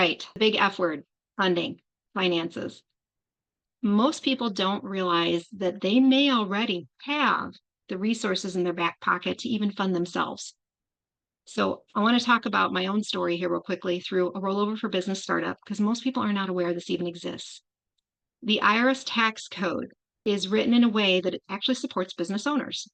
right. The big F word, funding, finances. Most people don't realize that they may already have the resources in their back pocket to even fund themselves. So I want to talk about my own story here real quickly through a rollover for business startup because most people are not aware this even exists. The IRS tax code is written in a way that it actually supports business owners.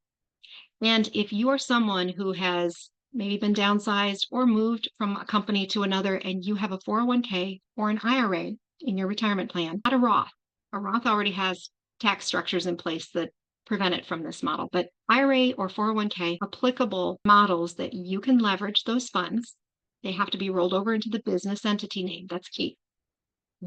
And if you are someone who has maybe been downsized or moved from a company to another and you have a 401k or an IRA in your retirement plan, not a Roth. A Roth already has tax structures in place that prevent it from this model, but IRA or 401k, applicable models that you can leverage those funds. They have to be rolled over into the business entity name. That's key.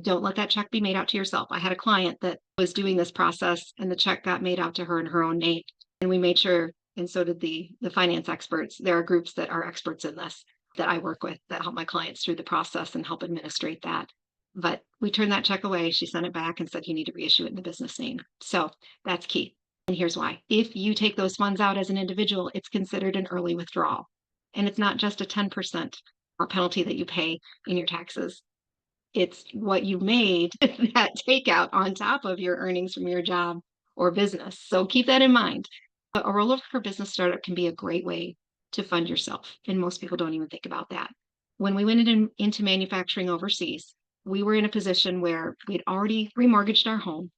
Don't let that check be made out to yourself. I had a client that was doing this process and the check got made out to her in her own name. And we made sure, and so did the finance experts. There are groups that are experts in this that I work with that help my clients through the process and help administrate that. But we turned that check away. She sent it back and said, you need to reissue it in the business name. So that's key. And here's why. If you take those funds out as an individual, it's considered an early withdrawal. And it's not just a 10% penalty that you pay in your taxes. It's what you made that takeout on top of your earnings from your job or business. So keep that in mind. A rollover for business startup can be a great way to fund yourself. And most people don't even think about that. When we went into manufacturing overseas, we were in a position where we'd already remortgaged our home.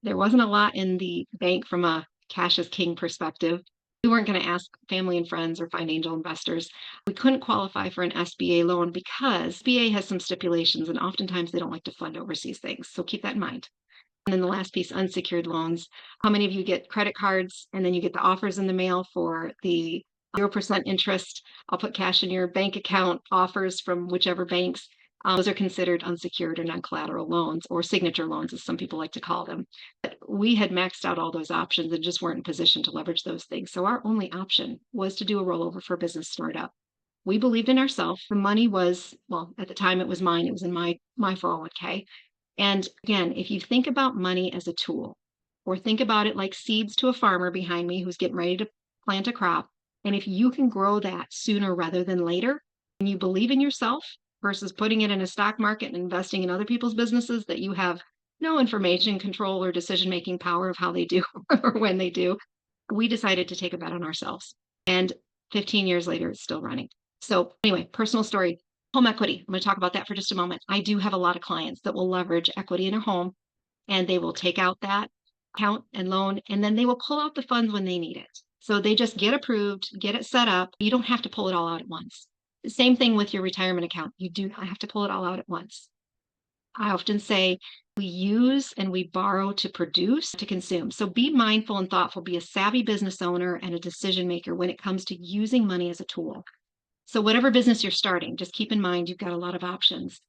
There wasn't a lot in the bank from a cash is king perspective. We weren't going to ask family and friends or find angel investors. We couldn't qualify for an SBA loan because SBA has some stipulations and oftentimes they don't like to fund overseas things. So keep that in mind. And then the last piece, unsecured loans. How many of you get credit cards and then you get the offers in the mail for the 0% interest? I'll put cash in your bank account offers from whichever banks. Those are considered unsecured or non-collateral loans, or signature loans, as some people like to call them. But we had maxed out all those options and just weren't in position to leverage those things. So our only option was to do a rollover for a business startup. We believed in ourselves. The money was, well, at the time it was mine. It was in my 401k. And again, if you think about money as a tool, or think about it like seeds to a farmer behind me who's getting ready to plant a crop, and if you can grow that sooner rather than later, and you believe in yourself versus putting it in a stock market and investing in other people's businesses that you have no information, control, or decision-making power of how they do or when they do, we decided to take a bet on ourselves. And 15 years later, it's still running. So anyway, personal story. Home equity. I'm going to talk about that for just a moment. I do have a lot of clients that will leverage equity in a home and they will take out that account and loan, and then they will pull out the funds when they need it. So they just get approved, get it set up. You don't have to pull it all out at once. The same thing with your retirement account. You do not have to pull it all out at once. I often say we use and we borrow to produce, to consume. So be mindful and thoughtful, be a savvy business owner and a decision maker when it comes to using money as a tool. So whatever business you're starting, just keep in mind you've got a lot of options.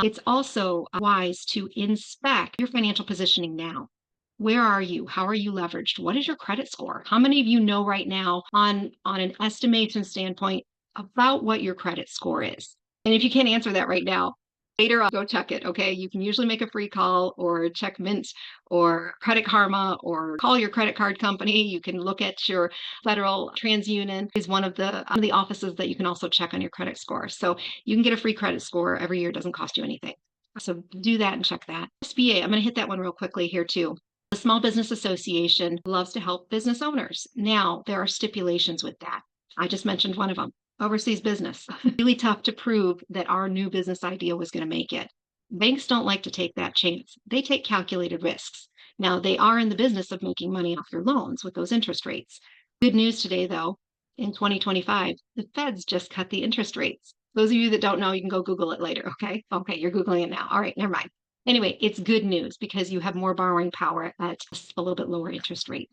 It's also wise to inspect your financial positioning now. Where are you? How are you leveraged? What is your credit score? How many of you know right now on an estimation standpoint about what your credit score is? And if you can't answer that right now, later I'll go check it, okay? You can usually make a free call or check Mint or Credit Karma or call your credit card company. You can look at your Federal TransUnion is one of the offices that you can also check on your credit score. So you can get a free credit score every year. It doesn't cost you anything. So do that and check that. SBA, I'm going to hit that one real quickly here too. The Small Business Association loves to help business owners. Now, there are stipulations with that. I just mentioned one of them. Overseas business. Really tough to prove that our new business idea was going to make it. Banks don't like to take that chance. They take calculated risks. Now, they are in the business of making money off your loans with those interest rates. Good news today, though, in 2025, the Feds just cut the interest rates. Those of you that don't know, you can go Google it later, okay? Okay, you're Googling it now. All right, never mind. Anyway, it's good news because you have more borrowing power at a little bit lower interest rate.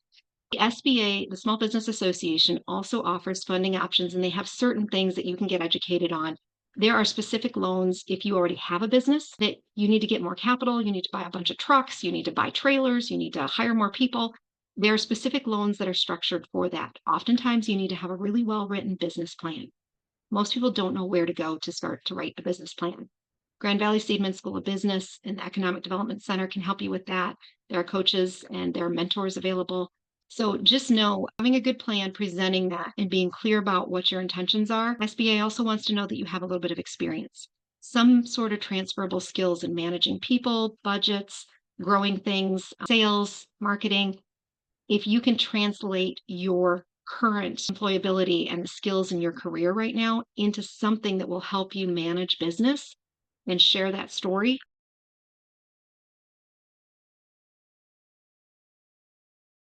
The SBA, the Small Business Association, also offers funding options, and they have certain things that you can get educated on. There are specific loans if you already have a business that you need to get more capital, you need to buy a bunch of trucks, you need to buy trailers, you need to hire more people. There are specific loans that are structured for that. Oftentimes, you need to have a really well-written business plan. Most people don't know where to go to start to write a business plan. Grand Valley Seidman School of Business and the Economic Development Center can help you with that. There are coaches and there are mentors available. So just know having a good plan, presenting that, and being clear about what your intentions are. SBA also wants to know that you have a little bit of experience. some sort of transferable skills in managing people, budgets, growing things, sales, marketing. If you can translate your current employability and the skills in your career right now into something that will help you manage business and share that story,